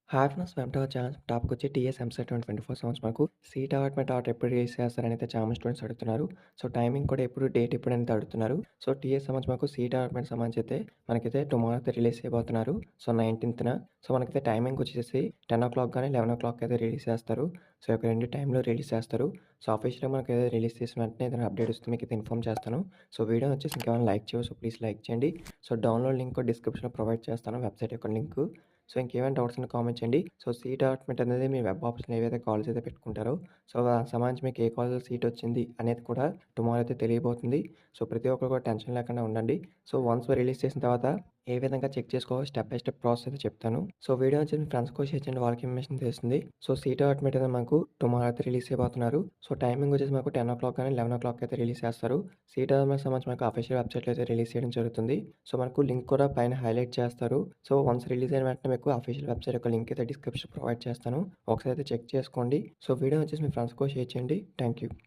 Hi friends welcome to our channel. Topic వచ్చి TS EAMCET 2024 సంవత్సరం వరకు సీట్ అలాట్‌మెంట్ ఆర్డర్ ఎప్పుడు రిలీజ్ చేస్తారని అయితే చాలా మంది స్టూడెంట్స్ అడుగుతున్నారు. సో, టైమింగ్ కూడా ఎప్పుడు డేట్ ఎప్పుడనేది అడుగుతున్నారు. సో, టీఎస్ సంబంధించి మాకు సీట్ అలాట్‌మెంట్ సంబంధించి అయితే మనకైతే టుమారో అయితే రిలీజ్ చేయబోతున్నారు. సో, 19థ్‌న. సో, మనకైతే టైమింగ్ వచ్చేసి 10:00 గాని 11:00 అయితే రిలీజ్ చేస్తారు. సో, ఈ యొక్క 2 టైంలో రిలీజ్ చేస్తారు. సో, అఫీషియల్‌గా మనకి రిలీజ్ చేసిన వెంటనే ఏదైనా అప్డేట్ వస్తే మీకైతే ఇన్ఫార్మ్ చేస్తాను. సో, వీడియో వచ్చేసి ఇంకేమైనా లైక్ చేయవు. సో, ప్లీజ్ లైక్ చేయండి. సో, డౌన్‌లోడ్ లింక్ డిస్క్రిప్షన్‌లో ప్రొవైడ్ చేస్తాను వెబ్‌సైట్ యొక్క లింకు. సో, ఇంకేమైనా డౌట్స్ ఉంటే కామెంట్ చేయండి. సో, సీట్ అలాట్‌మెంట్ అనేది మీ వెబ్ ఆప్షన్ ఏవైతే కాలేజ్ అయితే పెట్టుకుంటారో, సో, దానికి సంబంధించి మీకు ఏ కాలేజ్‌లో సీట్ వచ్చింది అనేది కూడా టుమారో అయితే తెలియబోతుంది. సో, ప్రతి ఒక్కరు కూడా టెన్షన్ లేకుండా ఉండండి. సో, వన్స్ రిలీజ్ చేసిన తర్వాత ఏ విధంగా చెక్ చేసుకోవాలో స్టెప్ బై స్టెప్ ప్రాసెస్ అయితే చెప్తాను. సో, వీడియో వచ్చి మీ ఫ్రెండ్స్‌కి కూడా షేర్ చేయండి. వాళ్ళకి ఇన్ఫర్మేషన్ తెలుస్తుంది. సో, సీట్ అలాట్‌మెంట్ అనేది మనకు టుమారో అయితే రిలీజ్ చేయబోతున్నారు. సో, టైమింగ్ వచ్చేసి మాకు 10:00 గాని 11:00 అయితే రిలీజ్ చేస్తారు. సీట్ అలాట్‌మెంట్ సంబంధించి మనకు అఫీషియల్ వెబ్‌సైట్‌లో అయితే రిలీజ్ చేయడం జరుగుతుంది. సో, మనకు లింక్ కూడా పైన హైలైట్ చేస్తారు. సో, వన్స్ రిలీజ్ అయిన వెంటనే మీకు అఫీషియల్ వెబ్‌సైట్ యొక్క లింక్ అయితే డిస్క్రిప్షన్ ప్రొవైడ్ చేస్తాను. ఒకసారి అయితే చెక్ చేసుకోండి. సో, వీడియో వచ్చేసి మీ ఫ్రెండ్స్‌కి కూడా షేర్ చేయండి. Thank you.